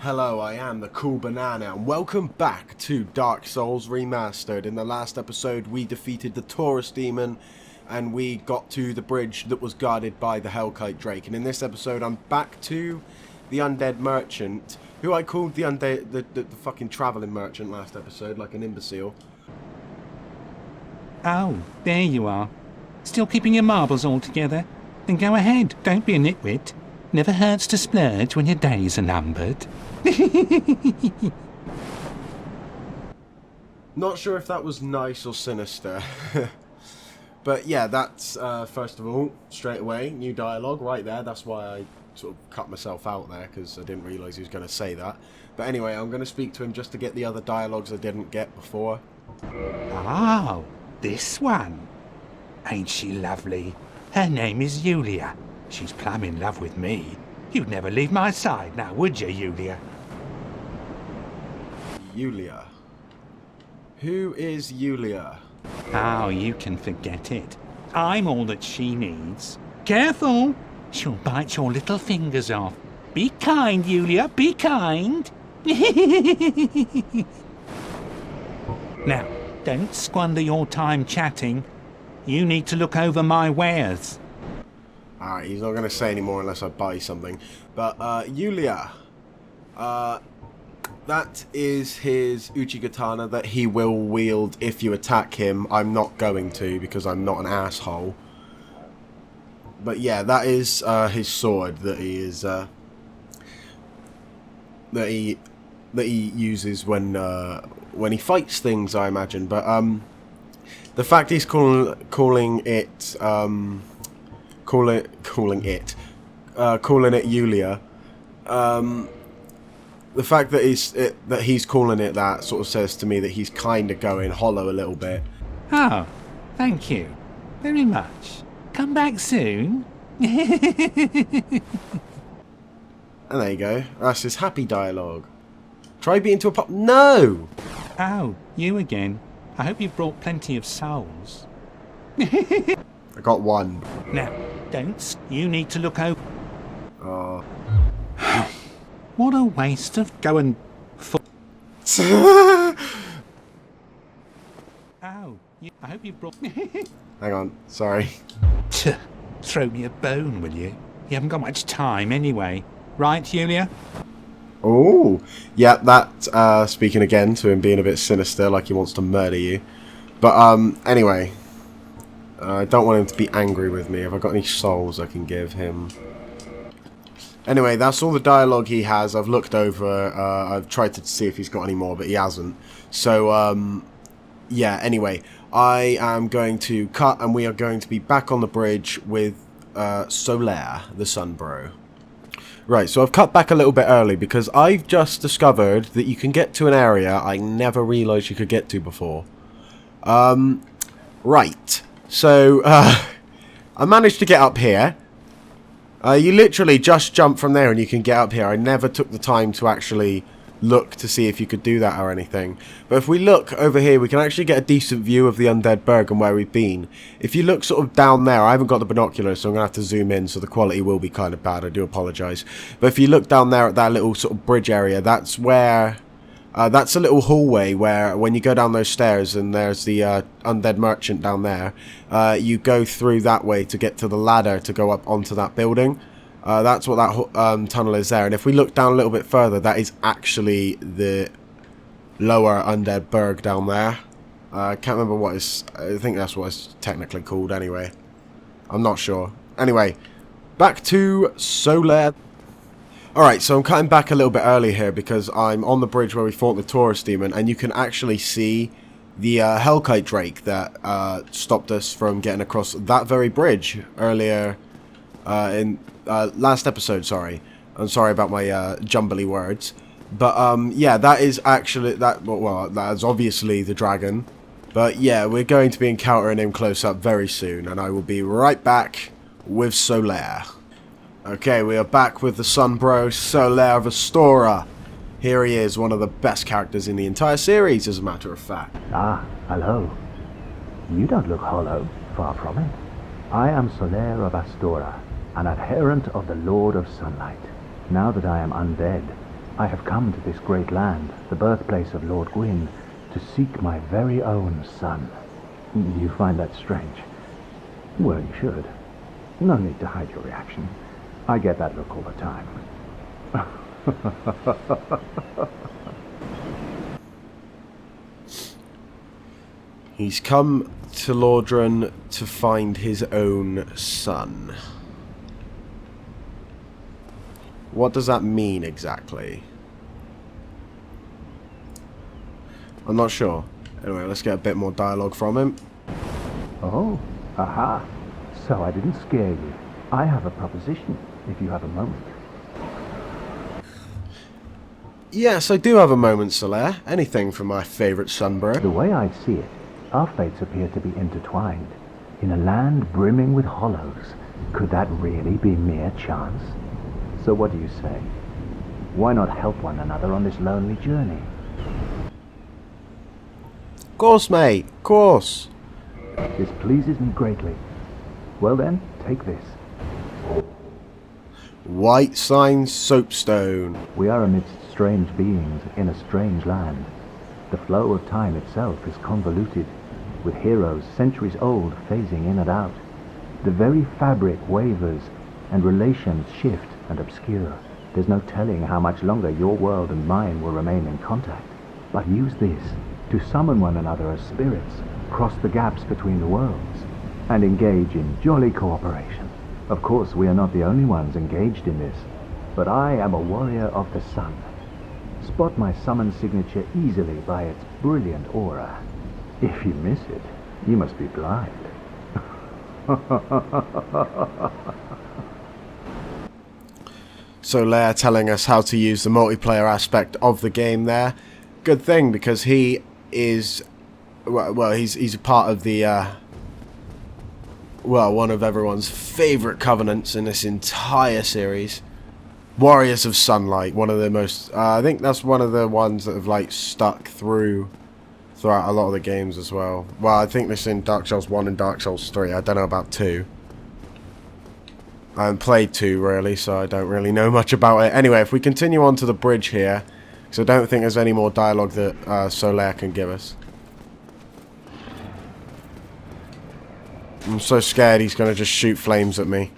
Hello, I am the CoolBanana, and welcome back to Dark Souls Remastered. In the last episode, we defeated the Taurus Demon, and we got to the bridge that was guarded by the Hellkite Drake. And in this episode, I'm back to the Undead Merchant, who I called the fucking Travelling Merchant last episode, like an imbecile. Oh, there you are. Still keeping your marbles all together? Then go ahead, don't be a nitwit. Never hurts to splurge when your days are numbered. Not sure if that was nice or sinister. But yeah, that's, first of all, straight away, new dialogue right there. That's why I sort of cut myself out there, because I didn't realise he was going to say that. But anyway, I'm going to speak to him just to get the other dialogues I didn't get before. Oh, this one. Ain't she lovely? Her name is Yulia. She's plumb in love with me. You'd never leave my side now, would you, Yulia? Yulia. Who is Yulia? Oh, you can forget it. I'm all that she needs. Careful! She'll bite your little fingers off. Be kind, Yulia, be kind. Now, don't squander your time chatting. You need to look over my wares. Alright, he's not going to say anymore unless I buy something. But, Yulia. That is his Uchigatana that he will wield if you attack him. I'm not going to, because I'm not an asshole. But yeah, that is his sword that he is that he uses when he fights things, I imagine. But the fact he's calling it Yulia. The fact that he's calling it that sort of says to me that he's kind of going hollow a little bit. Oh, thank you very much. Come back soon. And there you go. That's his happy dialogue. Try beating to a pop. No! Oh, you again. I hope you've brought plenty of souls. I got one. Now, don't. You need to look over. Oh. What a waste of going for. Hang Oh, I hope you brought. on. Sorry. Throw me a bone, will you? You haven't got much time anyway. Right, Yulia? Oh. Yeah, that, speaking again to him being a bit sinister, like he wants to murder you. But, anyway. I don't want him to be angry with me. Have I got any souls I can give him? Anyway, that's all the dialogue he has. I've looked over. I've tried to see if he's got any more, but he hasn't. So, yeah, anyway. I am going to cut, and we are going to be back on the bridge with Solaire, the Sun Bro. Right, so I've cut back a little bit early because I've just discovered that you can get to an area I never realised you could get to before. Right. So, I managed to get up here. You literally just jump from there and you can get up here. I never took the time to actually look to see if you could do that or anything. But if we look over here, we can actually get a decent view of the Undead Burg and where we've been. If you look sort of down there, I haven't got the binoculars, so I'm going to have to zoom in, so the quality will be kind of bad. I do apologise. But if you look down there at that little sort of bridge area, that's where... that's a little hallway where when you go down those stairs and there's the Undead Merchant down there, you go through that way to get to the ladder to go up onto that building. That's what that tunnel is there. And if we look down a little bit further, that is actually the lower Undead Burg down there. I can't remember what it's... I think that's what it's technically called anyway. I'm not sure. Anyway, back to Solaire. Alright, so I'm cutting back a little bit early here because I'm on the bridge where we fought the Taurus Demon, and you can actually see the Hellkite Drake that stopped us from getting across that very bridge earlier in last episode, sorry. I'm sorry about my jumbly words. But yeah, that is actually, that is obviously the dragon. But yeah, we're going to be encountering him close up very soon, and I will be right back with Solaire. Okay, we are back with the Sun Bro, Solaire Vestora. Here he is, one of the best characters in the entire series, as a matter of fact. Ah, hello. You don't look hollow, far from it. I am Solaire of Astora, an adherent of the Lord of Sunlight. Now that I am undead, I have come to this great land, the birthplace of Lord Gwyn, to seek my very own son. Do you find that strange? Well, you should. No need to hide your reaction. I get that look all the time. He's come to Lordran to find his own son. What does that mean exactly? I'm not sure. Anyway, let's get a bit more dialogue from him. Oh, aha. So I didn't scare you. I have a proposition, if you have a moment. Yes, I do have a moment, Solaire. Anything for my favourite son, bro. The way I see it, our fates appear to be intertwined. In a land brimming with hollows, could that really be mere chance? So what do you say? Why not help one another on this lonely journey? Of course, mate. Of course. This pleases me greatly. Well then, take this. White sign soapstone. We are amidst strange beings in a strange land. The flow of time itself is convoluted, with heroes centuries old phasing in and out. The very fabric wavers, and relations shift and obscure. There's no telling how much longer your world and mine will remain in contact. But use this to summon one another as spirits, cross the gaps between the worlds, and engage in jolly cooperation. Of course, we are not the only ones engaged in this, but I am a warrior of the sun. Spot my summon signature easily by its brilliant aura. If you miss it, you must be blind. Solaire telling us how to use the multiplayer aspect of the game there. Good thing, because he is... Well, he's a part of the... well, one of everyone's favourite covenants in this entire series. Warriors of Sunlight, one of the most... I think that's one of the ones that have, like, stuck throughout a lot of the games as well. Well, I think this in Dark Souls 1 and Dark Souls 3. I don't know about 2. I haven't played 2, really, so I don't really know much about it. Anyway, if we continue on to the bridge here, because I don't think there's any more dialogue that Solaire can give us. I'm so scared he's going to just shoot flames at me.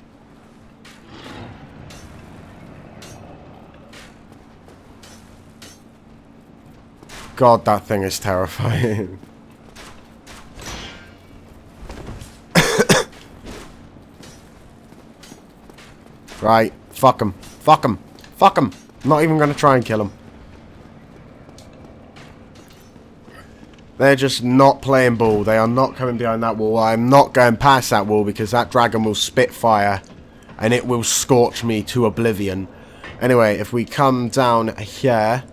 God, that thing is terrifying. Right, fuck him. Fuck him. Fuck him. I'm not even going to try and kill him. They're just not playing ball. They are not coming behind that wall. I'm not going past that wall because that dragon will spit fire and it will scorch me to oblivion. Anyway, if we come down here,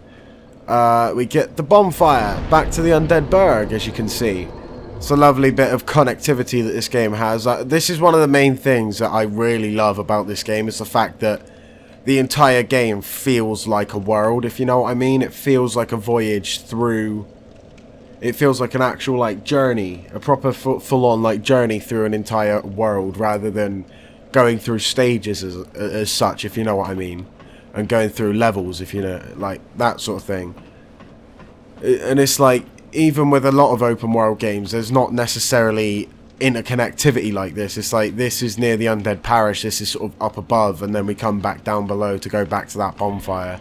we get the bonfire back to the Undead Burg, as you can see. It's a lovely bit of connectivity that this game has. This is one of the main things that I really love about this game, is the fact that the entire game feels like a world, if you know what I mean. It feels like a voyage through... It feels like an actual, like, journey. A proper full-on, like, journey through an entire world, rather than going through stages as such, if you know what I mean. And going through levels, if you know, like, that sort of thing. And it's like, even with a lot of open world games, there's not necessarily interconnectivity like this. It's like, this is near the Undead Parish, this is sort of up above, and then we come back down below to go back to that bonfire.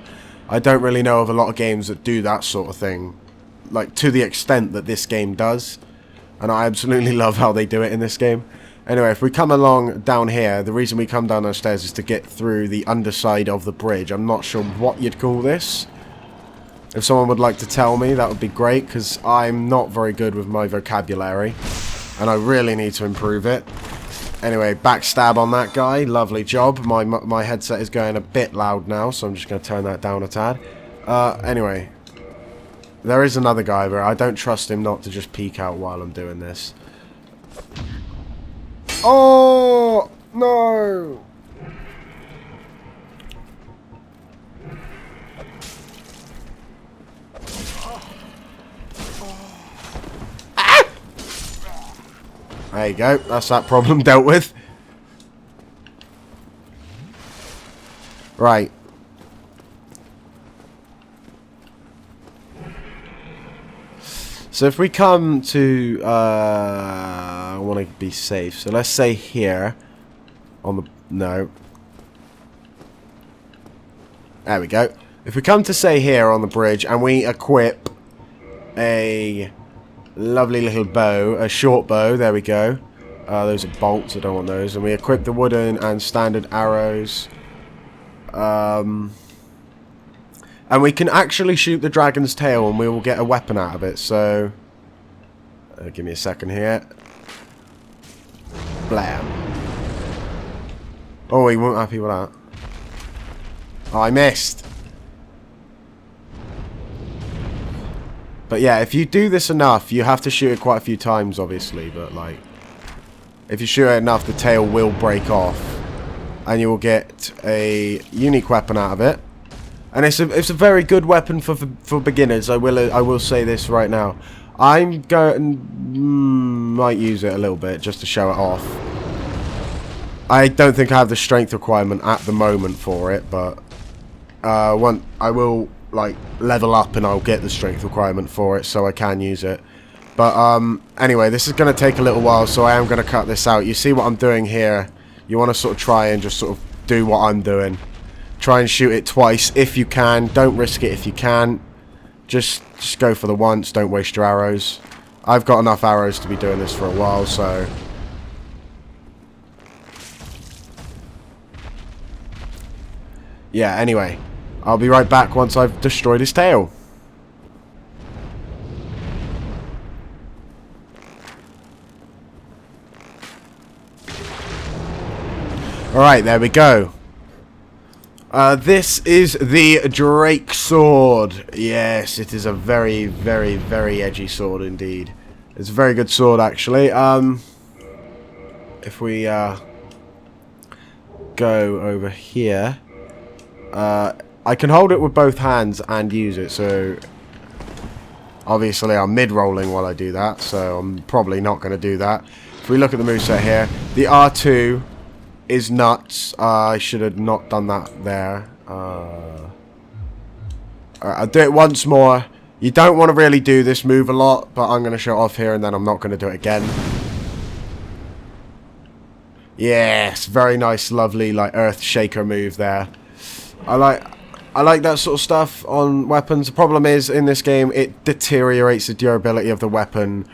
I don't really know of a lot of games that do that sort of thing, like, to the extent that this game does. And I absolutely love how they do it in this game. Anyway, if we come along down here, the reason we come down those stairs is to get through the underside of the bridge. I'm not sure what you'd call this. If someone would like to tell me, that would be great, because I'm not very good with my vocabulary, and I really need to improve it. Anyway, backstab on that guy. Lovely job. My headset is going a bit loud now, so I'm just going to turn that down a tad. Anyway, there is another guy there. I don't trust him not to just peek out while I'm doing this. Oh, no! There you go, that's that problem dealt with. Right. So if we come to... I want to be safe. So let's say here. On the... No. There we go. If we come to say here on the bridge and we equip a lovely little bow, a short bow, there we go. Those are bolts, I don't want those. And we equip the wooden and standard arrows. And we can actually shoot the dragon's tail and we will get a weapon out of it. So, give me a second here. Blam. Oh, he wasn't happy with that. Oh, I missed. But yeah, if you do this enough, you have to shoot it quite a few times, obviously. But like, if you shoot it enough, the tail will break off, and you will get a unique weapon out of it. And it's a very good weapon for beginners. I will say this right now. I'm going might use it a little bit just to show it off. I don't think I have the strength requirement at the moment for it, but I will like level up and I'll get the strength requirement for it, so I can use it. But anyway, this is going to take a little while, so I am going to cut this out. You see what I'm doing here? You want to sort of try and just sort of do what I'm doing. Try and shoot it twice if you can. Don't risk it if you can. Just go for the once. Don't waste your arrows. I've got enough arrows to be doing this for a while, so... Yeah, anyway. I'll be right back once I've destroyed his tail. Alright, there we go. This is the Drake sword. Yes, it is a very, very, very edgy sword indeed. It's a very good sword, actually. If we go over here, I can hold it with both hands and use it. So obviously I'm mid-rolling while I do that, so I'm probably not going to do that. If we look at the moveset here, the R2 is nuts. I should have not done that there. Alright, I'll do it once more. You don't want to really do this move a lot, but I'm going to show it off here and then I'm not going to do it again. Yes, very nice, lovely, like earth shaker move there. I like that sort of stuff on weapons. The problem is, in this game, it deteriorates the durability of the weapon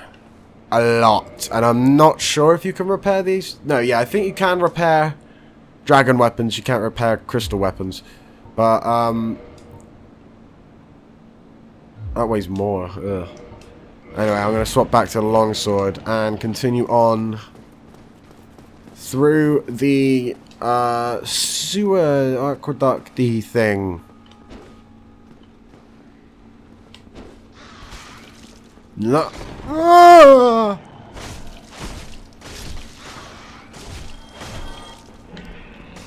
a lot, and I'm not sure if you can repair these. No, yeah, I think you can repair dragon weapons. You can't repair crystal weapons, but that weighs more. Ugh. Anyway, I'm going to swap back to the longsword and continue on through the sewer aqueduct-y thing. No. Ah!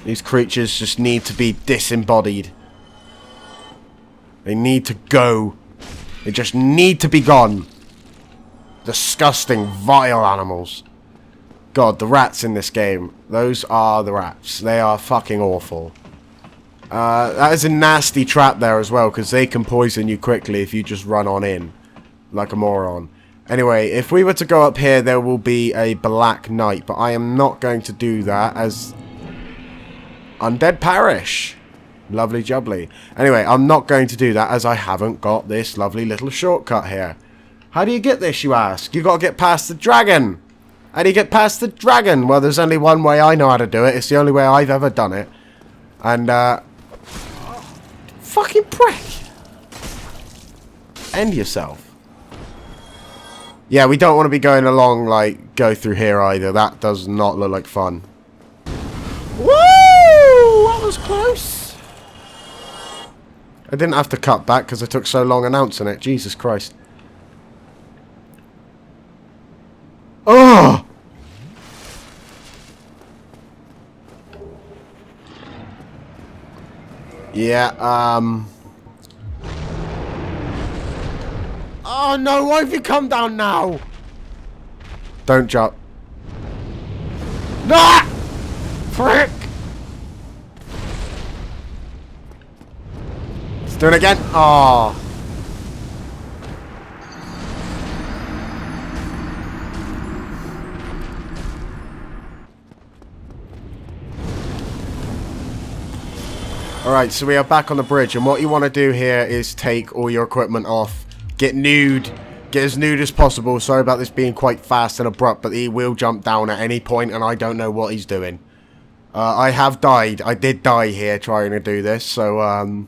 These creatures just need to be disembodied. They need to go. They just need to be gone. Disgusting, vile animals. God, the rats in this game. Those are the rats. They are fucking awful. That is a nasty trap there as well, because they can poison you quickly if you just run on in. Like a moron. Anyway, if we were to go up here, there will be a Black Knight, but I am not going to do that as Undead Parish. Lovely jubbly. Anyway, I'm not going to do that as I haven't got this lovely little shortcut here. How do you get this, you ask? You got to get past the dragon. How do you get past the dragon? Well, there's only one way I know how to do it. It's the only way I've ever done it. And, fucking prick. End yourself. Yeah, we don't want to be going along, like, go through here either. That does not look like fun. Woo! That was close. I didn't have to cut back because I took so long announcing it. Jesus Christ. Oh! Yeah, oh no, why have you come down now? Don't jump. Ah! Frick! Let's do it again. Oh. Alright, so we are back on the bridge, and what you want to do here is take all your equipment off. Get nude. Get as nude as possible. Sorry about this being quite fast and abrupt, but he will jump down at any point, and I don't know what he's doing. I have died. I did die here trying to do this, so,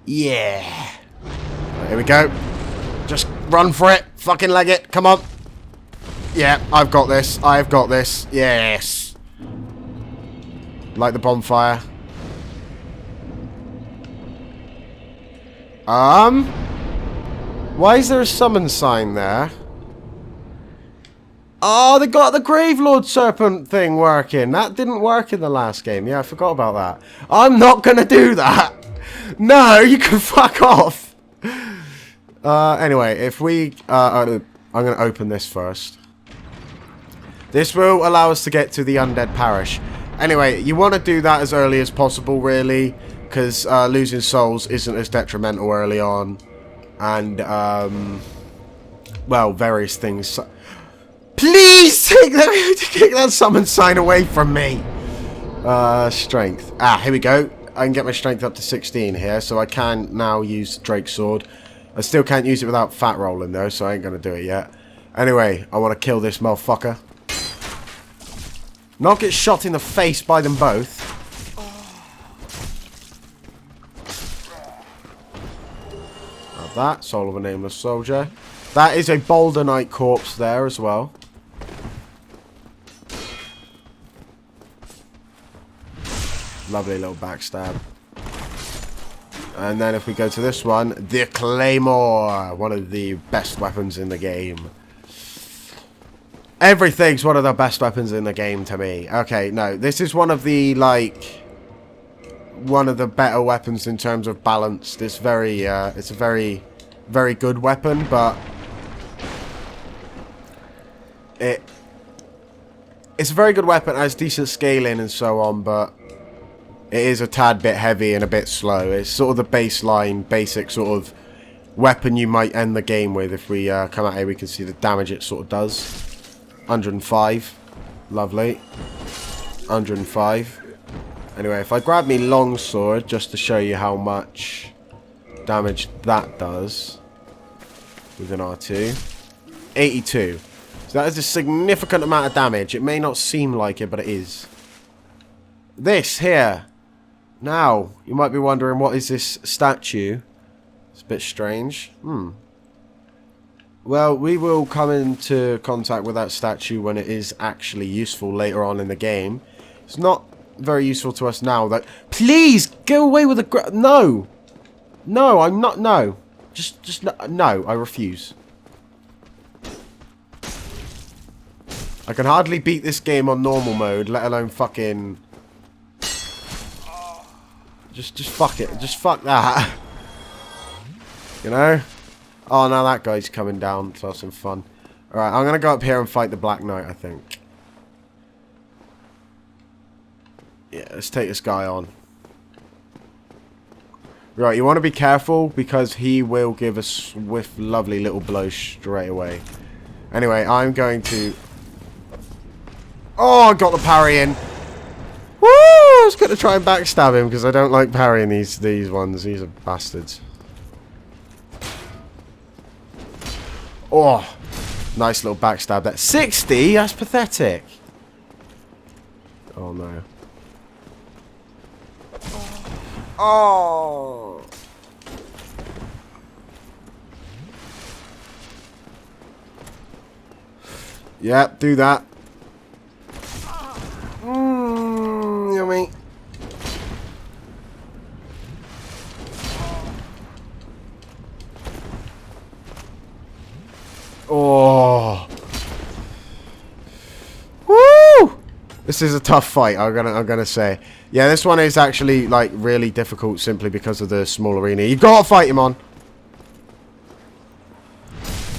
yeah. Here we go. Just run for it. Fucking leg it. Come on. Yeah, I've got this. I've got this. Yes. Light the bonfire. Why is there a summon sign there? Oh, they got the Gravelord Serpent thing working. That didn't work in the last game. Yeah, I forgot about that. I'm not going to do that. No, you can fuck off. Anyway, if we... I'm going to open this first. This will allow us to get to the Undead Parish. Anyway, you want to do that as early as possible, really. Because losing souls isn't as detrimental early on. And, well, various things. Please take that summon sign away from me. Strength. Here we go. I can get my strength up to 16 here. So I can now use Drake Sword. I still can't use it without fat rolling, though. So I ain't going to do it yet. Anyway, I want to kill this motherfucker. Not get shot in the face by them both. That, Soul of a Nameless Soldier. That is a Boulder Knight corpse there as well. Lovely little backstab. And then if we go to this one, the Claymore. One of the best weapons in the game. Everything's one of the best weapons in the game to me. Okay, no, this is one of the, like... one of the better weapons in terms of balance. It's very, it's a very, very good weapon, but it's a very good weapon, has decent scaling and so on, but it is a tad bit heavy and a bit slow. It's sort of the baseline, basic sort of weapon you might end the game with. If we come out here, we can see the damage it sort of does. 105, lovely. 105. Anyway, if I grab me longsword, just to show you how much damage that does with an R2. 82. So that is a significant amount of damage. It may not seem like it, but it is. This here. Now, you might be wondering, what is this statue? It's a bit strange. Well, we will come into contact with that statue when it is actually useful later on in the game. It's not very useful to us now. That please go away with the no, no, I'm not. No, just no. I refuse. I can hardly beat this game on normal mode, let alone fucking. Just fuck it. Just fuck that. You know. Oh, now that guy's coming down to have some fun. All right, I'm gonna go up here and fight the Black Knight, I think. Yeah, let's take this guy on. Right, you want to be careful because he will give a swift, lovely little blow straight away. Anyway, I'm going to... Oh, I got the parry in. Woo! I was going to try and backstab him because I don't like parrying these ones. These are bastards. Oh, nice little backstab there. 60? That's pathetic. Oh, no. Oh. Yep, do that. Yummy. Oh. Woo! This is a tough fight, I'm gonna say. Yeah, this one is actually like really difficult simply because of the small arena. You gotta fight him on.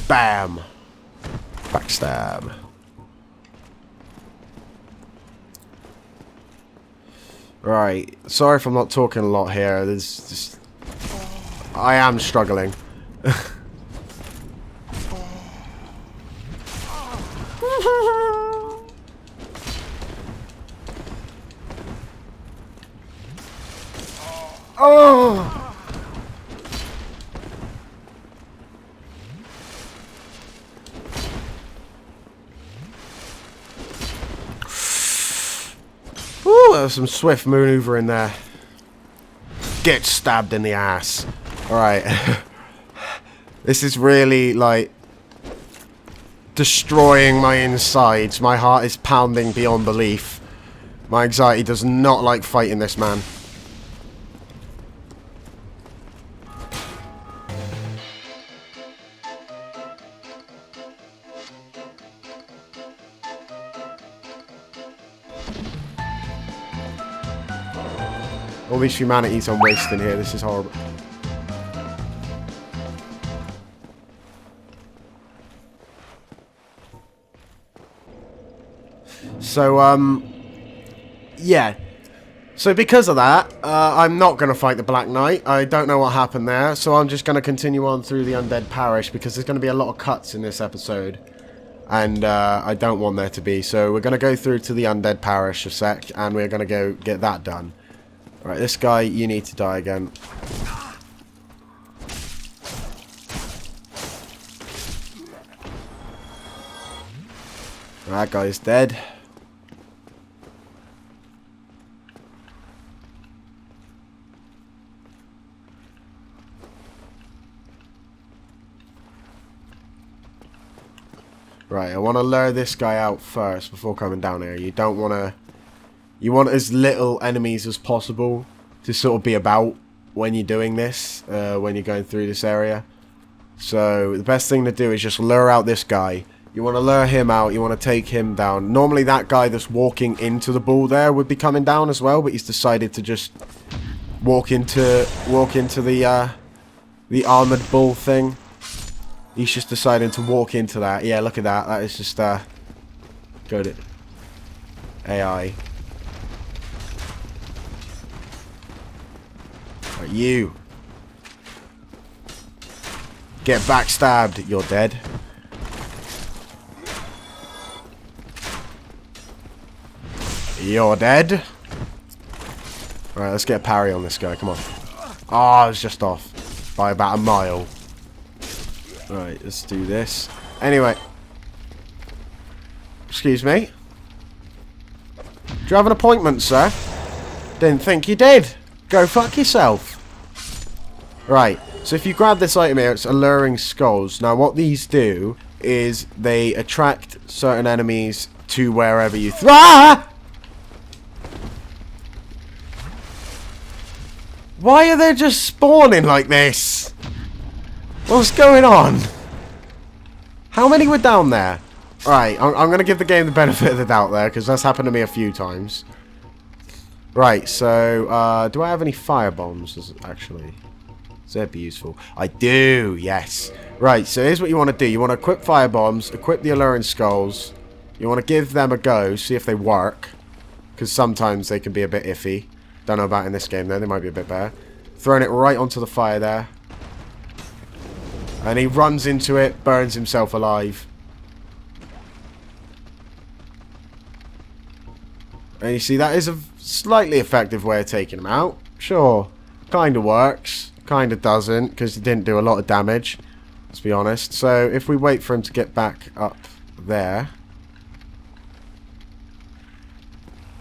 Bam. Backstab. Right. Sorry if I'm not talking a lot here. There's just... I am struggling. Oh! Ooh, there was some swift maneuver in there. Get stabbed in the ass. Alright. This is really, like, destroying my insides. My heart is pounding beyond belief. My anxiety does not like fighting this man. All these humanities I'm wasting here. This is horrible. So, yeah. So because of that, I'm not going to fight the Black Knight. I don't know what happened there. So I'm just going to continue on through the Undead Parish because there's going to be a lot of cuts in this episode. And I don't want there to be. So we're going to go through to the Undead Parish a sec. And we're going to go get that done. Alright, this guy, you need to die again. That guy's dead. Right, I want to lure this guy out first before coming down here. You don't want to... You want as little enemies as possible to sort of be about when you're doing this, when you're going through this area. So the best thing to do is just lure out this guy. You want to lure him out, you want to take him down. Normally that guy that's walking into the bull there would be coming down as well, but he's decided to just walk into the armored bull thing. He's just deciding to walk into that. Yeah, look at that. That is just go to AI. Right, you get backstabbed. You're dead. You're dead. Alright, let's get a parry on this guy. Come on. Oh, I was just off by about a mile. Right, let's do this. Anyway. Excuse me. Do you have an appointment, sir? Didn't think you did. Go fuck yourself. Right, so if you grab this item here, it's alluring skulls. Now, what these do is they attract certain enemies to wherever you Ah! Why are they just spawning like this? What's going on? How many were down there? Right, I'm going to give the game the benefit of the doubt there, because that's happened to me a few times. Right, so, do I have any fire bombs, actually? So that'd be useful. I do, yes. Right, so here's what you want to do. You want to equip fire bombs, equip the alluring skulls. You want to give them a go, see if they work. Because sometimes they can be a bit iffy. Don't know about in this game, though. They might be a bit better. Throwing it right onto the fire there. And he runs into it, burns himself alive. And you see, that is a slightly effective way of taking him out. Sure. Kind of works. Kind of doesn't, because he didn't do a lot of damage. Let's be honest. So, if we wait for him to get back up there.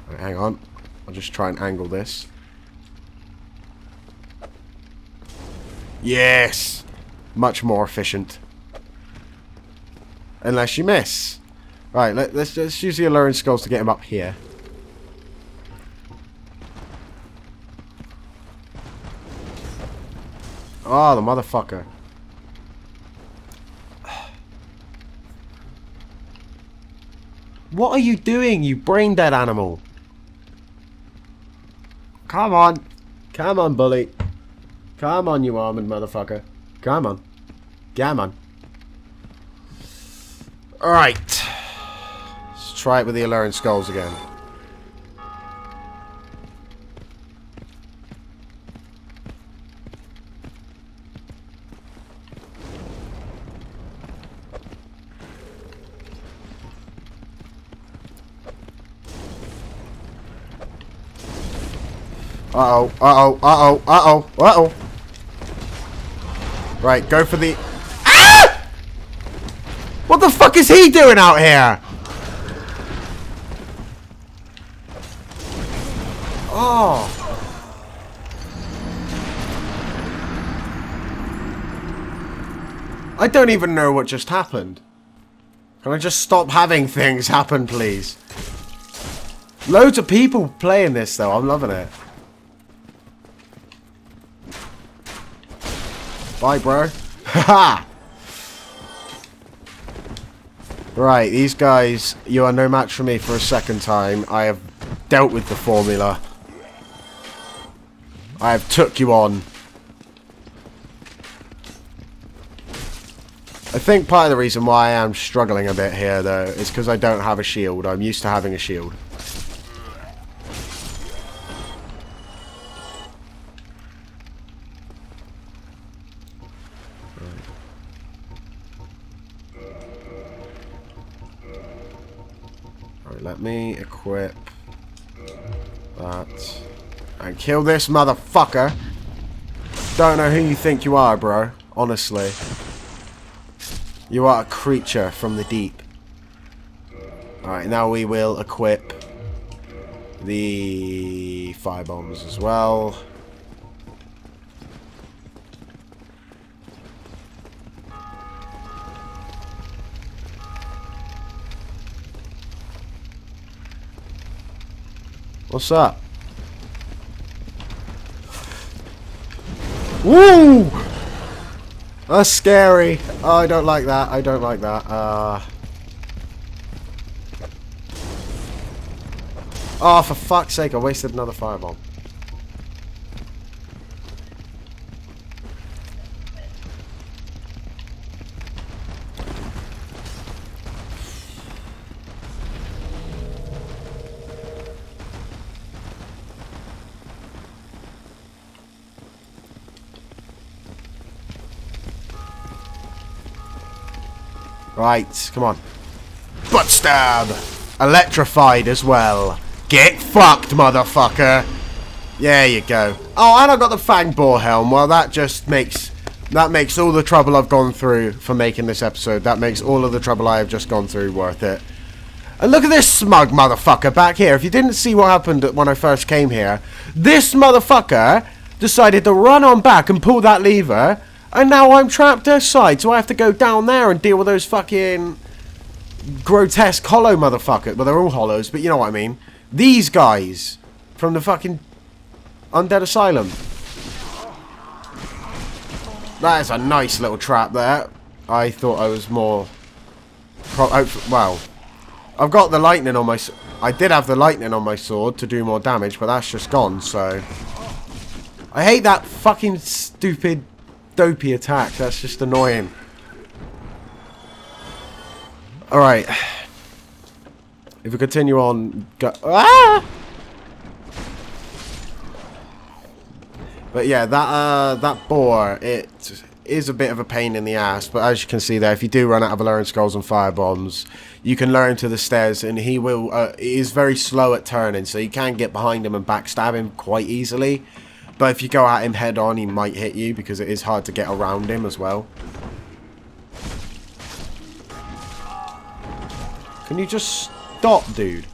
Right, hang on. I'll just try and angle this. Yes! Much more efficient. Unless you miss. Right, let's use the alluring skulls to get him up here. Oh, the motherfucker. What are you doing, you brain dead animal? Come on. Come on, bully. Come on, you armored motherfucker. Come on. Come on. Alright. Let's try it with the alluring skulls again. Uh-oh, uh-oh, uh-oh, uh-oh, uh-oh. Right, go for the... Ah! What the fuck is he doing out here? Oh. I don't even know what just happened. Can I just stop having things happen, please? Loads of people playing this, though. I'm loving it. Bye, bro. Haha! Right, these guys, you are no match for me for a second time. I have dealt with the formula. I have took you on. I think part of the reason why I am struggling a bit here, though, is because I don't have a shield. I'm used to having a shield. Alright, let me equip that. And kill this motherfucker. Don't know who you think you are, bro. Honestly. You are a creature from the deep. Alright, now we will equip the fire bombs as well. What's up? Woo! That's scary. Oh, I don't like that. I don't like that. Oh, for fuck's sake, I wasted another firebomb. Right, come on. Butt stab! Electrified as well. Get fucked, motherfucker! There you go. Oh, and I got the fang boar helm. Well, that just makes... that makes all the trouble I've gone through for making this episode. That makes all of the trouble I have just gone through worth it. And look at this smug motherfucker back here. If you didn't see what happened when I first came here, this motherfucker decided to run on back and pull that lever... and now I'm trapped outside, so I have to go down there and deal with those fucking grotesque hollow motherfuckers. Well, they're all hollows, but you know what I mean. These guys from the fucking Undead Asylum. That is a nice little trap there. I thought I was more... well, I've got the lightning on my... I did have the lightning on my sword to do more damage, but that's just gone, so... I hate that fucking stupid... dopey attack. That's just annoying. Alright. If we continue on... go... ah! But yeah, that boar, it is a bit of a pain in the ass, but as you can see there, if you do run out of Alluring Skulls and Fire Bombs, you can lure him to the stairs, and he will... he is very slow at turning, so you can get behind him and backstab him quite easily. But if you go at him head on, he might hit you, because it is hard to get around him as well. Can you just stop, dude?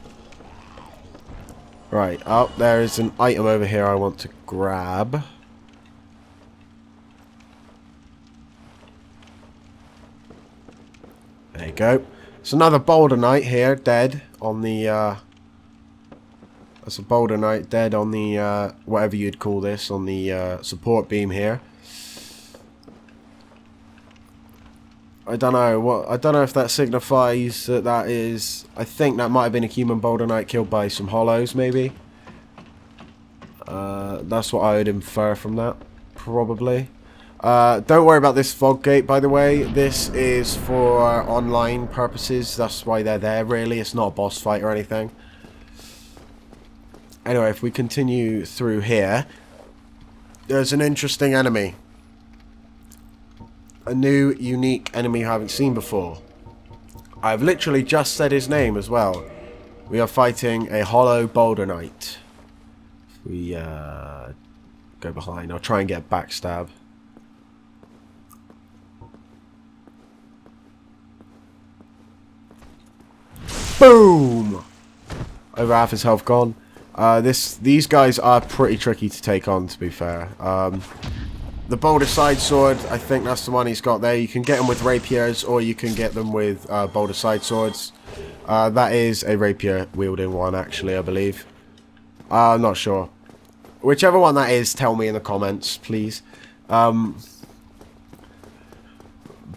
Right, oh, there is an item over here I want to grab. There you go. It's another Boulder Knight here, dead on the... that's a Boulder Knight dead on the, whatever you'd call this, on the support beam here. I don't know if that signifies that that is... I think that might have been a human Boulder Knight killed by some hollows, maybe. That's what I would infer from that, probably. Don't worry about this fog gate, by the way. This is for online purposes. That's why they're there, really. It's not a boss fight or anything. Anyway, if we continue through here, there's an interesting enemy. A new, unique enemy you haven't seen before. I've literally just said his name as well. We are fighting a hollow Boulder Knight. We go behind. I'll try and get a backstab. Boom! Over half his health gone. These guys are pretty tricky to take on, to be fair. The Boulder Side Sword, I think that's the one he's got there. You can get them with rapiers, or you can get them with Boulder Side Swords. That is a rapier wielding one, actually, I believe. I'm not sure. Whichever one that is, tell me in the comments, please.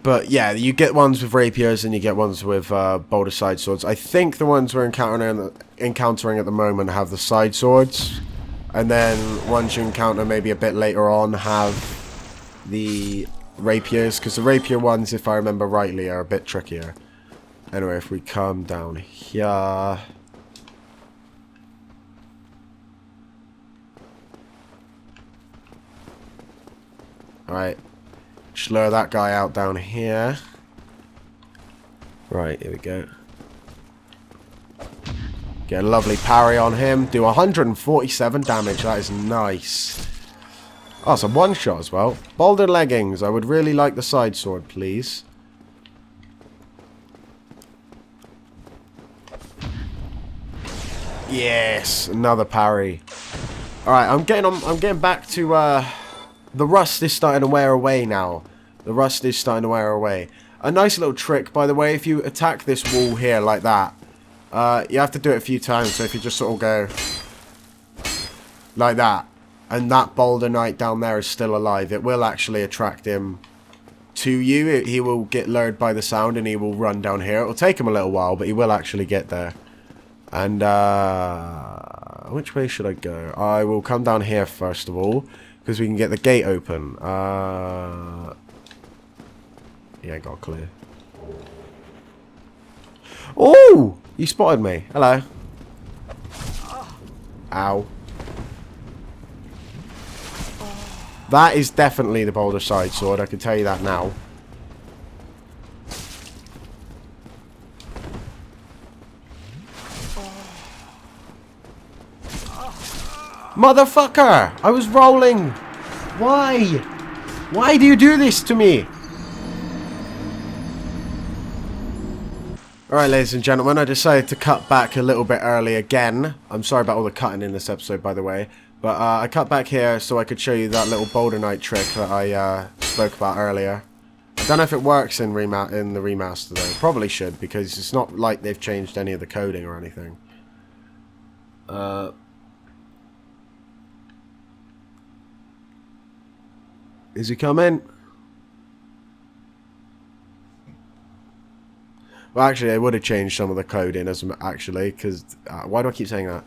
But yeah, you get ones with rapiers and you get ones with Boulder Side Swords. I think the ones we're encountering at the moment have the side swords. And then ones you encounter maybe a bit later on have the rapiers. Because the rapier ones, if I remember rightly, are a bit trickier. Anyway, if we come down here... Alright. Slur that guy out down here. Right, here we go. Get a lovely parry on him. Do 147 damage. That is nice. Oh, some one-shot as well. Boulder leggings. I would really like the side sword, please. Yes, another parry. Alright, I'm getting back to the rust is starting to wear away now. The rust is starting to wear away. A nice little trick, by the way, if you attack this wall here like that, you have to do it a few times. So if you just sort of go like that, and that Boulder Knight down there is still alive, it will actually attract him to you. He will get lured by the sound and he will run down here. It will take him a little while, but he will actually get there. And which way should I go? I will come down here first of all, because we can get the gate open. Yeah, got clear. Oh! You spotted me. Hello. Ow. That is definitely the Boulder Side Sword, I can tell you that now. Motherfucker! I was rolling! Why? Why do you do this to me? Alright, ladies and gentlemen, I decided to cut back a little bit early again. I'm sorry about all the cutting in this episode, by the way. But I cut back here so I could show you that little Boulder Knight trick that I spoke about earlier. I don't know if it works in the remaster, though. Probably should, because it's not like they've changed any of the coding or anything. Is he coming? Well, actually, they would have changed some of the coding, actually, because... why do I keep saying that?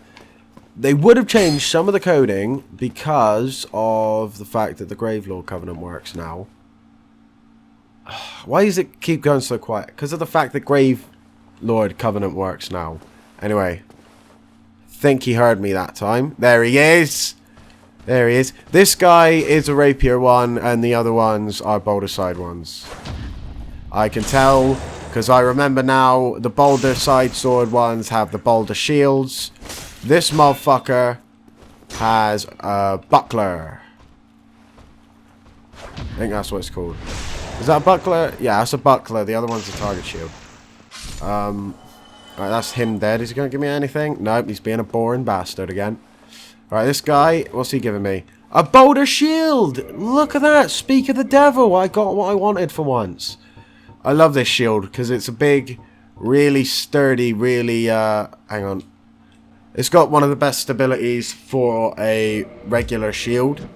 They would have changed some of the coding because of the fact that the Gravelord Covenant works now. Why does it keep going so quiet? Because of the fact that Gravelord Covenant works now. Anyway. Think he heard me that time. There he is! There he is. This guy is a rapier one, and the other ones are Boulder Side ones. I can tell... because I remember now, the Boulder Side Sword ones have the Boulder Shields. This motherfucker has a Buckler. I think that's what it's called. Is that a Buckler? Yeah, that's a Buckler. The other one's a Target Shield. Alright, that's him dead. Is he going to give me anything? Nope, he's being a boring bastard again. Alright, this guy, what's he giving me? A Boulder Shield! Look at that! Speak of the devil! I got what I wanted for once. I love this shield because it's a big, really sturdy, really, hang on. It's got one of the best stabilities for a regular shield.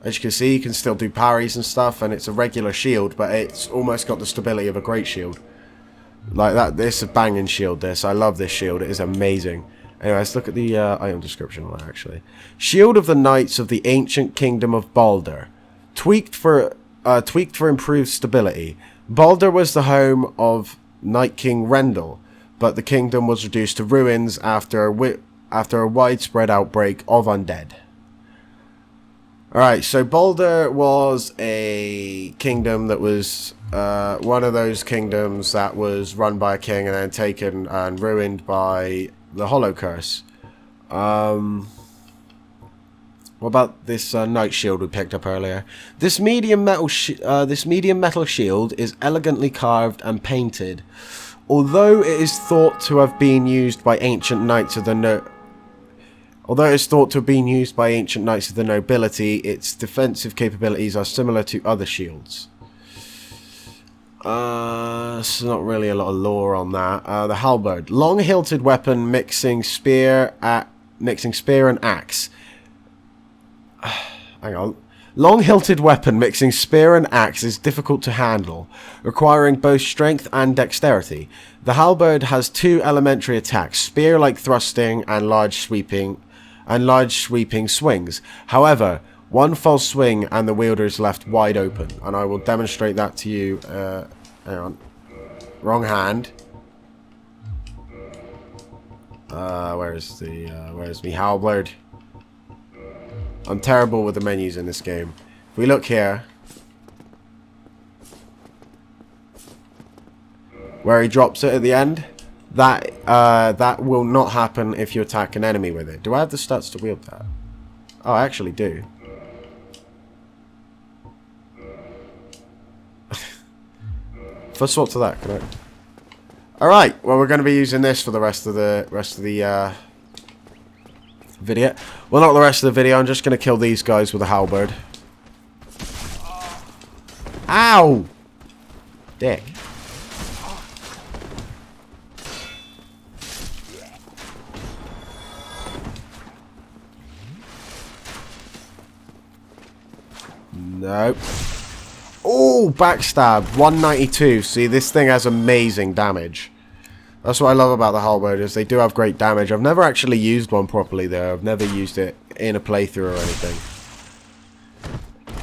As you can see, you can still do parries and stuff, and it's a regular shield, but it's almost got the stability of a great shield. Like that, this is a banging shield, this. I love this shield, it is amazing. Anyway, let's look at the item description on that, actually. Shield of the Knights of the Ancient Kingdom of Balder. Tweaked for improved stability. Balder was the home of Night King Rendel, but the kingdom was reduced to ruins after a widespread outbreak of undead. Alright, so Balder was a kingdom that was one of those kingdoms that was run by a king and then taken and ruined by the Hollow Curse. What about this knight shield we picked up earlier? This medium metal shield is elegantly carved and painted. Although it is thought to have been used by ancient knights of the nobility, its defensive capabilities are similar to other shields. There's not really a lot of lore on that. The halberd, long-hilted weapon mixing spear and axe. Hang on. Long-hilted weapon mixing spear and axe is difficult to handle, requiring both strength and dexterity. The halberd has 2 elementary attacks: spear-like thrusting and large sweeping swings. However, one false swing and the wielder is left wide open, and I will demonstrate that to you. Hang on. Wrong hand. Where's me halberd? I'm terrible with the menus in this game. If we look here, where he drops it at the end, that will not happen if you attack an enemy with it. Do I have the stats to wield that? Oh, I actually do. If I swap to that, can I? All right. Well, we're going to be using this for the rest of the video. Well, not the rest of the video. I'm just going to kill these guys with a halberd. Ow! Dick. Nope. Oh, backstab. 192. See, this thing has amazing damage. That's what I love about the halberd, is they do have great damage. I've never actually used one properly, though. I've never used it in a playthrough or anything.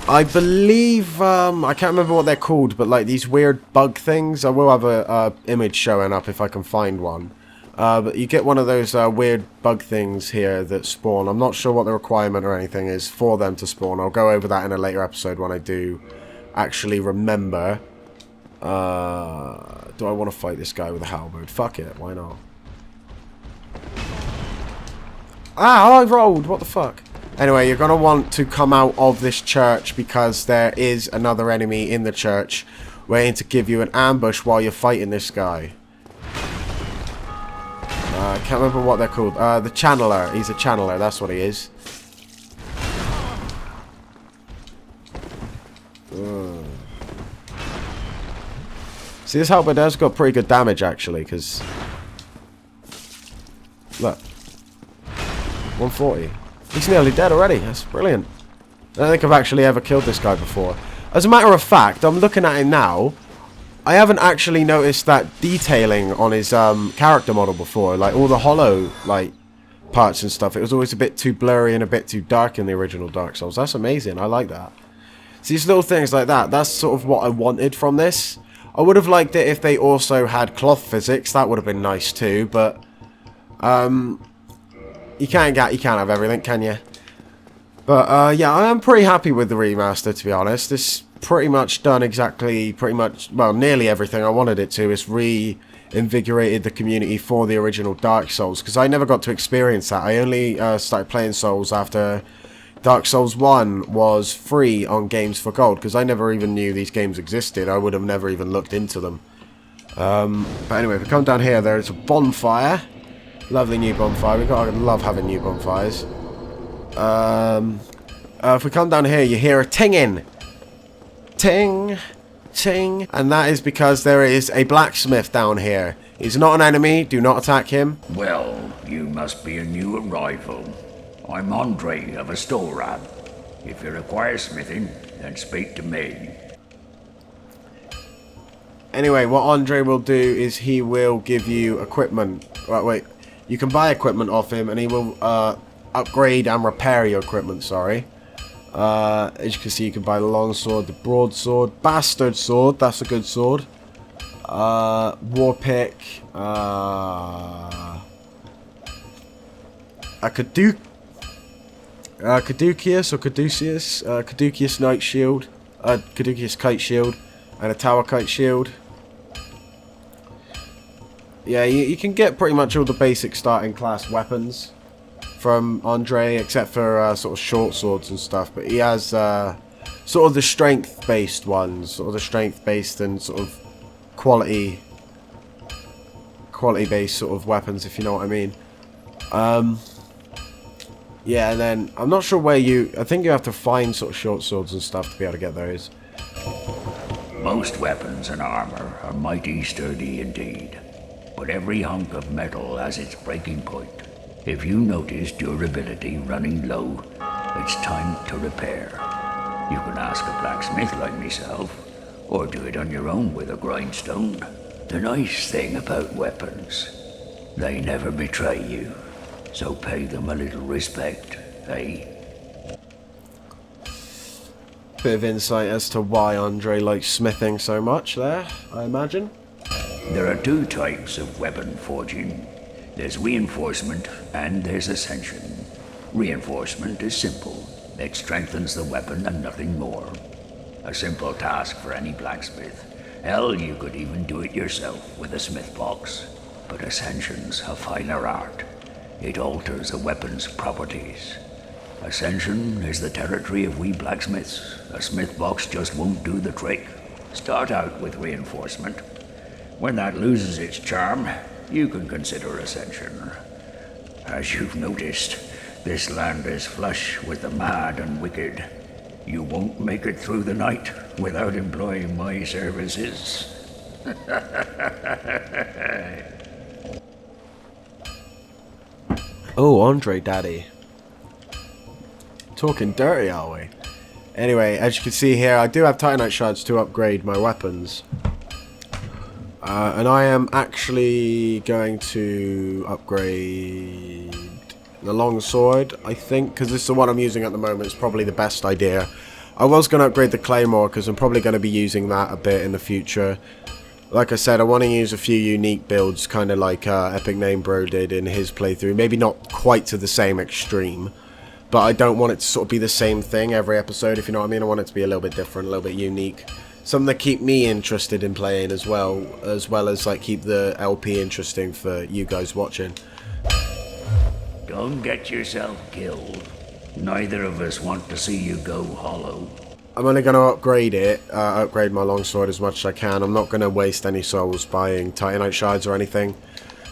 I believe, I can't remember what they're called, but like these weird bug things. I will have a image showing up if I can find one. But you get one of those weird bug things here that spawn. I'm not sure what the requirement or anything is for them to spawn. I'll go over that in a later episode when I do actually remember. Do I want to fight this guy with a halberd? Fuck it, why not? Ah, I rolled! What the fuck? Anyway, you're going to want to come out of this church because there is another enemy in the church waiting to give you an ambush while you're fighting this guy. I can't remember what they're called. The channeler. He's a channeler, that's what he is. See, this halberd has got pretty good damage, actually, because... Look. 140. He's nearly dead already. That's brilliant. I don't think I've actually ever killed this guy before. As a matter of fact, I'm looking at him now. I haven't actually noticed that detailing on his character model before. Like, all the hollow, like, parts and stuff. It was always a bit too blurry and a bit too dark in the original Dark Souls. That's amazing. I like that. See, these little things like that, that's sort of what I wanted from this. I would have liked it if they also had cloth physics. That would have been nice too, but you can't have everything, can you? But yeah, I am pretty happy with the remaster, to be honest. This pretty much done well, nearly everything I wanted it to. It's reinvigorated the community for the original Dark Souls, because I never got to experience that. I only started playing Souls after Dark Souls 1 was free on Games for Gold, because I never even knew these games existed. I would have never even looked into them. But anyway, if we come down here, there's a bonfire. Lovely new bonfire. I love having new bonfires. If we come down here, you hear a tinging. Ting. Ting. And that is because there is a blacksmith down here. He's not an enemy. Do not attack him. Well, you must be a new arrival. I'm Andre of Astora. If you require smithing, then speak to me. Anyway, what Andre will do is he will give you equipment. Right, wait. You can buy equipment off him, and he will upgrade and repair your equipment, sorry. As you can see, you can buy the long sword, the broadsword, bastard sword, that's a good sword. War pick, a Caduceus or Caduceus, Caduceus Knight Shield, Caduceus Kite Shield, and a Tower Kite Shield. Yeah, you can get pretty much all the basic starting class weapons. from Andre, except for sort of short swords and stuff. But he has sort of the strength-based ones, sort of the strength-based and sort of quality-based sort of weapons, if you know what I mean. Yeah, and then I'm not sure where I think you have to find sort of short swords and stuff to be able to get those. Most weapons and armor are mighty sturdy indeed, but every hunk of metal has its breaking point. If you notice durability running low, it's time to repair. You can ask a blacksmith like myself, or do it on your own with a grindstone. The nice thing about weapons, they never betray you, so pay them a little respect, eh? Bit of insight as to why Andre likes smithing so much there, I imagine. There are two types of weapon forging. There's reinforcement and there's ascension. Reinforcement is simple. It strengthens the weapon and nothing more. A simple task for any blacksmith. Hell, you could even do it yourself with a smith box. But ascension's a finer art. It alters a weapon's properties. Ascension is the territory of we blacksmiths. A smith box just won't do the trick. Start out with reinforcement. When that loses its charm, you can consider ascension. As you've noticed, this land is flush with the mad and wicked. You won't make it through the night without employing my services. Oh, Andre Daddy. Talking dirty, are we? Anyway, as you can see here, I do have Titanite shards to upgrade my weapons. And I am actually going to upgrade the longsword, I think, because this is the one I'm using at the moment. It's probably the best idea. I was going to upgrade the claymore because I'm probably going to be using that a bit in the future. Like I said, I want to use a few unique builds, kind of like Epic Name Bro did in his playthrough. Maybe not quite to the same extreme, but I don't want it to sort of be the same thing every episode, if you know what I mean. I want it to be a little bit different, a little bit unique. Something that keep me interested in playing as well as like keep the LP interesting for you guys watching. Don't get yourself killed. Neither of us want to see you go hollow. I'm only going to upgrade it, upgrade my longsword as much as I can. I'm not going to waste any souls buying Titanite shards or anything.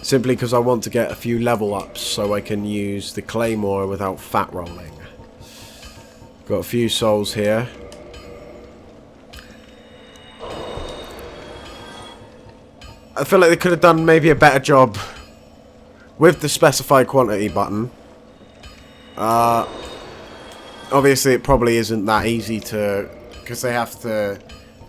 Simply because I want to get a few level ups so I can use the claymore without fat rolling. Got a few souls here. I feel like they could have done maybe a better job with the specify quantity button. Obviously it probably isn't that easy to, because they have to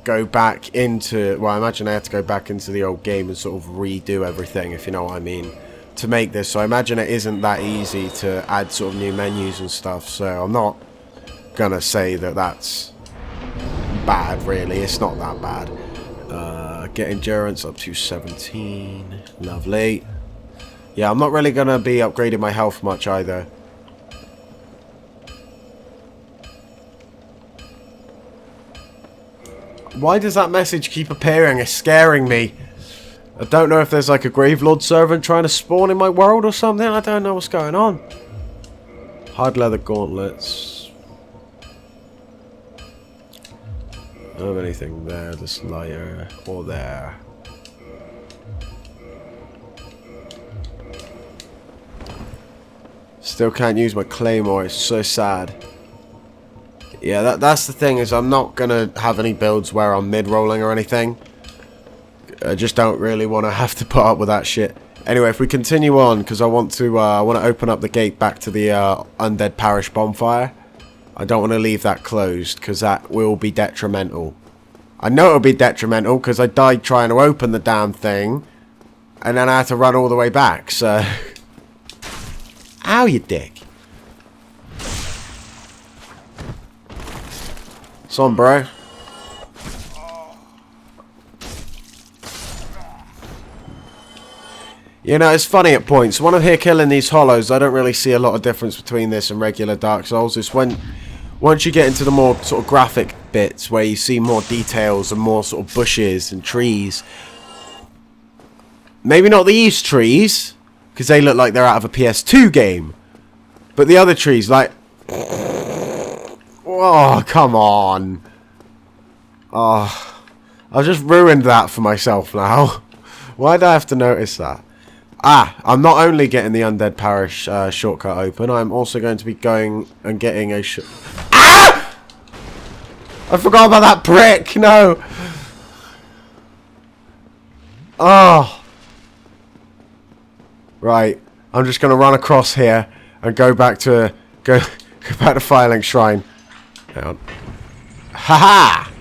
go back into, well, I imagine they have to go back into the old game and sort of redo everything, if you know what I mean, to make this. So I imagine it isn't that easy to add sort of new menus and stuff. So I'm not gonna say that that's bad, really. It's not that bad. Get endurance up to 17. Lovely. Yeah, I'm not really gonna be upgrading my health much either. Why does that message keep appearing? It's scaring me. I don't know if there's like a Gravelord servant trying to spawn in my world or something. I don't know what's going on. Hard leather gauntlets. Don't have anything there. This liar or there. Still can't use my claymore. It's so sad. Yeah, that's the thing, is I'm not going to have any builds where I'm mid-rolling or anything. I just don't really want to have to put up with that shit. Anyway, if we continue on, because I want to open up the gate back to the Undead Parish bonfire. I don't want to leave that closed, because that will be detrimental. I know it'll be detrimental, because I died trying to open the damn thing, and then I had to run all the way back, so... Ow, you dick. It's on, bro. You know, it's funny at points. When I'm here killing these hollows, I don't really see a lot of difference between this and regular Dark Souls. It's once you get into the more sort of graphic bits where you see more details and more sort of bushes and trees. Maybe not these trees, because they look like they're out of a PS2 game. But the other trees, like... Oh, come on. Oh, I've just ruined that for myself now. Why did I have to notice that? Ah, I'm not only getting the Undead Parish shortcut open, I'm also going to be going and getting a Ah! I forgot about that brick! No! Oh! Right, I'm just going to run across here and go back to... Go back to Firelink Shrine. Hang on. Ha-ha!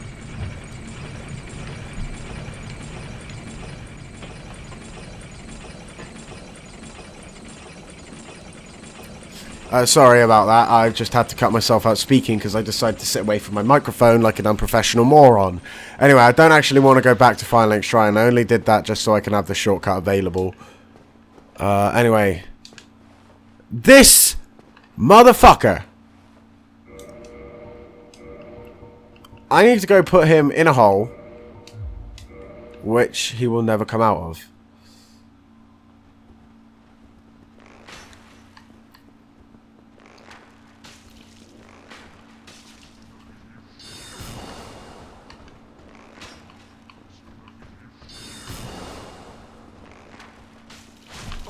Sorry about that. I just had to cut myself out speaking because I decided to sit away from my microphone like an unprofessional moron. Anyway, I don't actually want to go back to Firelink Shrine. I only did that just so I can have the shortcut available. Anyway. This motherfucker. I need to go put him in a hole, which he will never come out of.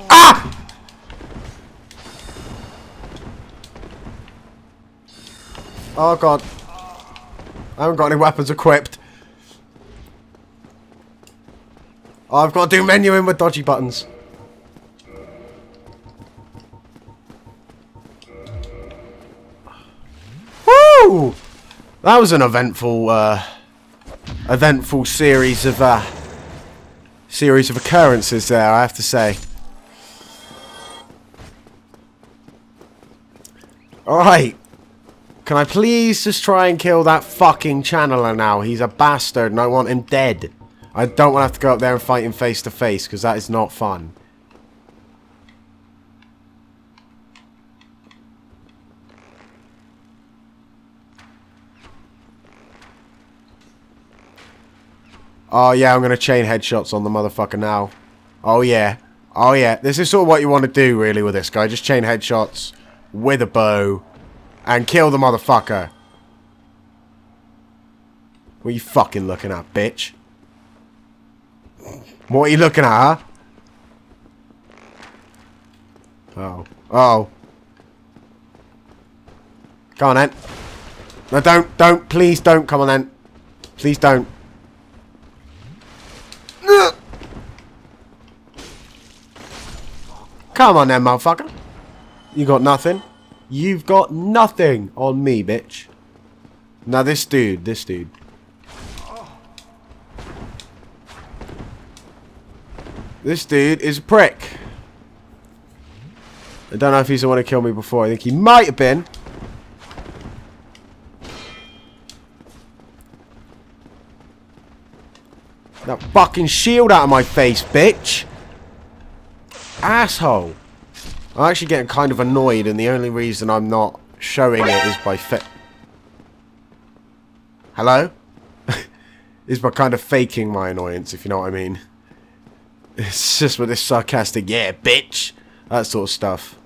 Ah! Oh god. I haven't got any weapons equipped. Oh, I've got to do menuing with dodgy buttons. Woo! That was an eventful series of occurrences there, I have to say. Alright. Can I please just try and kill that fucking channeler now? He's a bastard and I want him dead. I don't want to have to go up there and fight him face to face because that is not fun. Oh yeah, I'm going to chain headshots on the motherfucker now. Oh yeah. Oh yeah. This is sort of what you want to do really with this guy. Just chain headshots with a bow. And kill the motherfucker. What are you fucking looking at, bitch? What are you looking at, huh? Oh. Oh. Come on, then. No, don't. Please don't. Come on, then. Please don't. Come on, then, motherfucker. You got nothing? You've got nothing on me, bitch. Now this dude. This dude is a prick. I don't know if he's the one who killed me before. I think he might have been. That fucking shield out of my face, bitch. Asshole. I'm actually getting kind of annoyed, and the only reason I'm not showing it is by Hello? Is by kind of faking my annoyance, if you know what I mean. It's just with this sarcastic, yeah, bitch, that sort of stuff.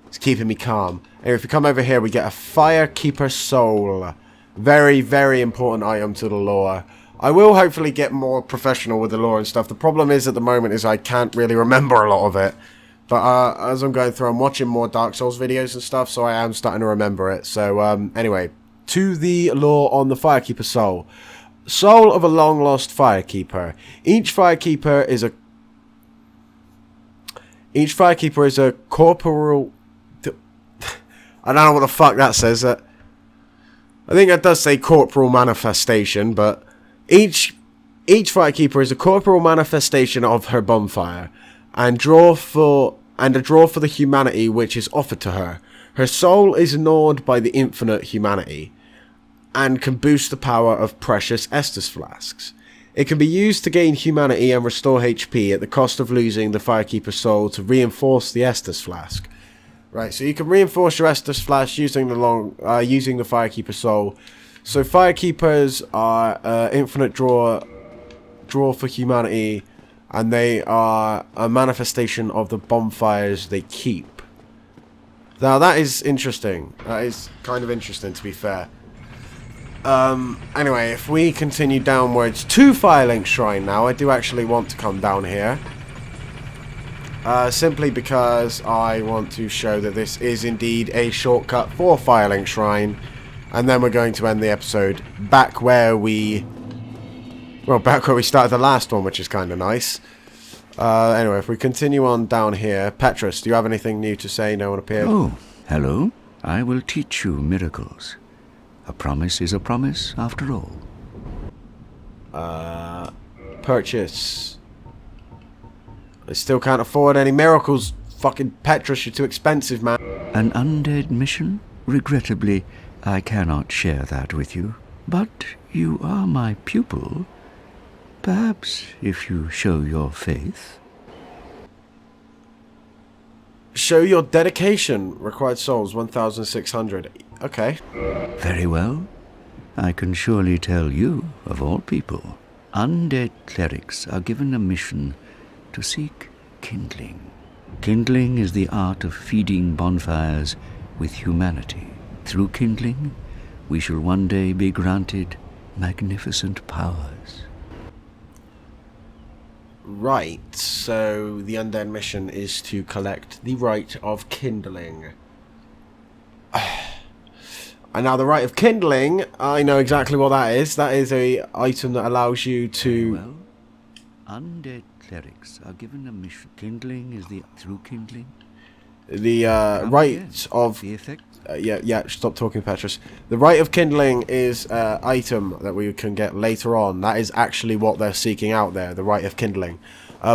It's keeping me calm. Anyway, if you come over here, we get a Firekeeper Soul. Very, very important item to the lore. I will hopefully get more professional with the lore and stuff. The problem is, at the moment, is I can't really remember a lot of it. But as I'm going through, I'm watching more Dark Souls videos and stuff, so I am starting to remember it. So, anyway, to the lore on the Firekeeper Soul. Soul of a long-lost Firekeeper. Each Firekeeper is a corporeal... I don't know what the fuck that says. I think that does say corporal manifestation, but each Firekeeper is a corporal manifestation of her bonfire, and a draw for the humanity which is offered to her. Her soul is gnawed by the infinite humanity, and can boost the power of precious Estus flasks. It can be used to gain humanity and restore HP at the cost of losing the Firekeeper soul to reinforce the Estus flask. Right, so you can reinforce your Estus flask using the Firekeeper soul. So Firekeepers are infinite draw for humanity, and they are a manifestation of the bonfires they keep. Now that is interesting. That is kind of interesting, to be fair. Anyway, if we continue downwards to Firelink Shrine now, I do actually want to come down here. Simply because I want to show that this is indeed a shortcut for Firelink Shrine. And then we're going to end the episode back where we... Well, back where we started the last one, which is kind of nice. Anyway, if we continue on down here... Petrus, do you have anything new to say? No one appeared? Oh, hello. I will teach you miracles. A promise is a promise, after all. Purchase. I still can't afford any miracles. Fucking Petrus, you're too expensive, man. An undead mission? Regrettably, I cannot share that with you. But you are my pupil. Perhaps if you show your faith. Show your dedication. Required souls, 1,600. Okay. Very well. I can surely tell you, of all people, undead clerics are given a mission to seek kindling. Kindling is the art of feeding bonfires with humanity. Through kindling, we shall one day be granted magnificent powers. Right, so the undead mission is to collect the Rite of Kindling. And now the Rite of Kindling, I know exactly what that is. That is a item that allows you to... Well, undead clerics are given a mission. Kindling is the... Through kindling? The Rite of... The effect? Yeah, stop talking, Petrus. The Rite of Kindling is an item that we can get later on. That is actually what they're seeking out there, the Rite of Kindling.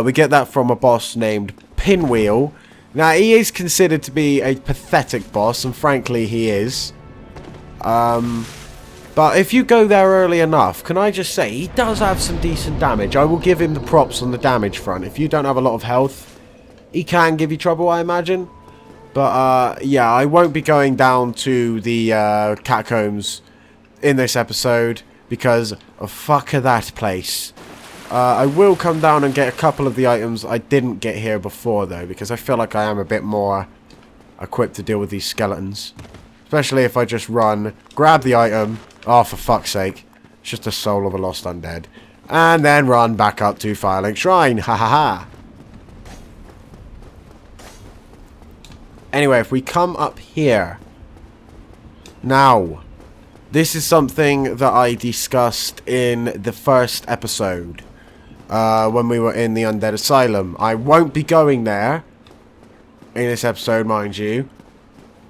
We get that from a boss named Pinwheel. Now, he is considered to be a pathetic boss, and frankly, he is. But if you go there early enough, can I just say, he does have some decent damage. I will give him the props on the damage front. If you don't have a lot of health, he can give you trouble, I imagine. But, yeah, I won't be going down to the catacombs in this episode because fuck that place. I will come down and get a couple of the items I didn't get here before, though, because I feel like I am a bit more equipped to deal with these skeletons. Especially if I just run, grab the item, oh, for fuck's sake, it's just a soul of a lost undead, and then run back up to Firelink Shrine, ha ha ha. Anyway, if we come up here, now, this is something that I discussed in the first episode, when we were in the Undead Asylum. I won't be going there in this episode, mind you.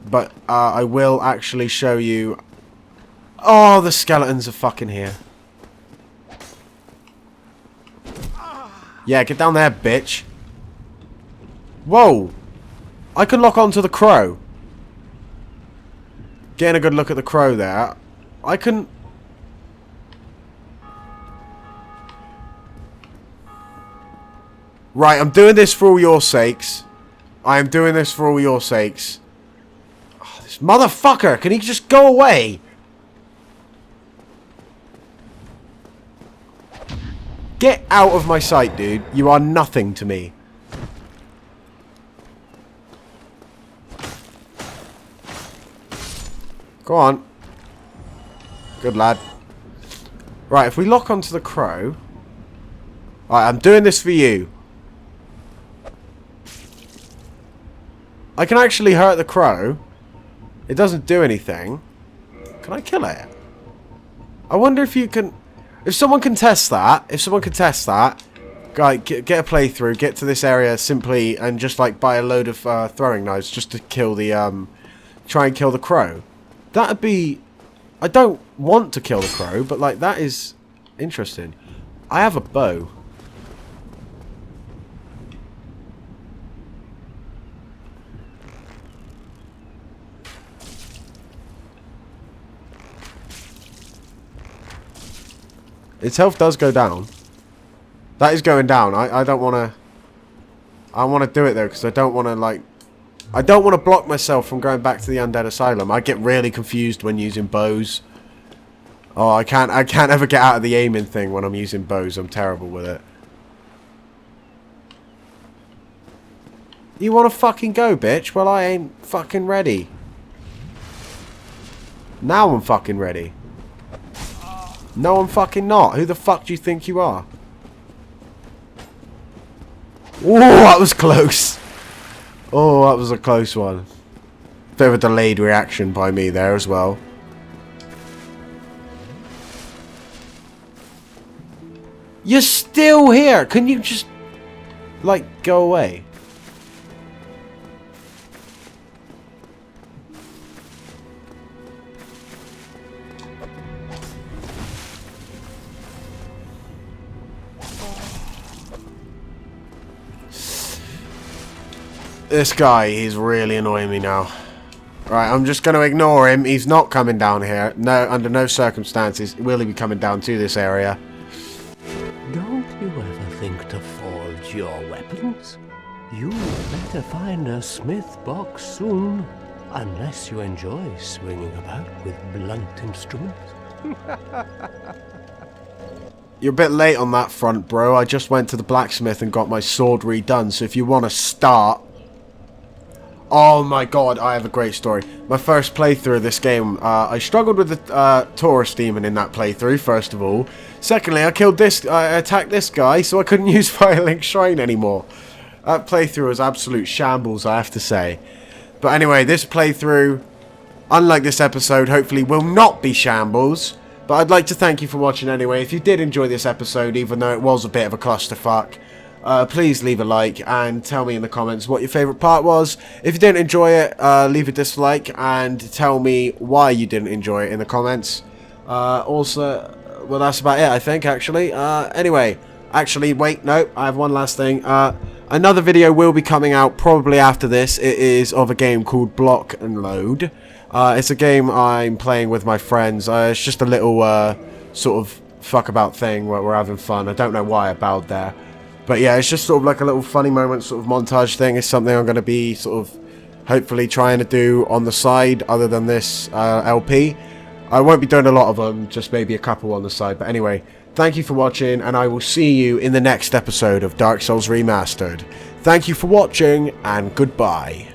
But I will actually show you... Oh, the skeletons are fucking here. Yeah, get down there, bitch. Whoa! I can lock onto the crow. Getting a good look at the crow there. I can... Right, I'm doing this for all your sakes. I am doing this for all your sakes. Motherfucker, can he just go away? Get out of my sight, dude. You are nothing to me. Go on. Good lad. Right, if we lock onto the crow... Alright, I'm doing this for you. I can actually hurt the crow. It doesn't do anything. Can I kill it? I wonder if you can... If someone can test that, get a playthrough, get to this area simply and just like buy a load of throwing knives just to kill the, try and kill the crow. That'd be... I don't want to kill the crow, but like that is interesting. I have a bow. Its health does go down. That is going down. I don't want to... I want to do it, though, because I don't want to, like... I don't want to block myself from going back to the Undead Asylum. I get really confused when using bows. Oh, I can't ever get out of the aiming thing when I'm using bows. I'm terrible with it. You want to fucking go, bitch? Well, I ain't fucking ready. Now I'm fucking ready. No, I'm fucking not. Who the fuck do you think you are? Oh, that was close. Oh, that was a close one. Bit of a delayed reaction by me there as well. You're still here. Can you just, like, go away? This guy, he's really annoying me now. Right, I'm just going to ignore him. He's not coming down here. No, under no circumstances will he be coming down to this area. Don't you ever think to forge your weapons? You'd better find a smith box soon, unless you enjoy swinging about with blunt instruments. You're a bit late on that front, bro. I just went to the blacksmith and got my sword redone, so if you want to start... Oh my god, I have a great story. My first playthrough of this game, I struggled with the Taurus demon in that playthrough, first of all. Secondly, I attacked this guy, so I couldn't use Firelink Shrine anymore. That playthrough was absolute shambles, I have to say. But anyway, this playthrough, unlike this episode, hopefully will not be shambles. But I'd like to thank you for watching anyway. If you did enjoy this episode, even though it was a bit of a clusterfuck, please leave a like and tell me in the comments what your favourite part was. If you didn't enjoy it, leave a dislike and tell me why you didn't enjoy it in the comments. Also, well, that's about it, I think, actually. Anyway, actually, wait, no, I have one last thing. Another video will be coming out probably after this. It is of a game called Block and Load. It's a game I'm playing with my friends. It's just a little sort of fuck about thing where we're having fun. I don't know why I bowed there. But yeah, it's just sort of like a little funny moment sort of montage thing. It's something I'm going to be sort of hopefully trying to do on the side other than this LP. I won't be doing a lot of them, just maybe a couple on the side. But anyway, thank you for watching and I will see you in the next episode of Dark Souls Remastered. Thank you for watching and goodbye.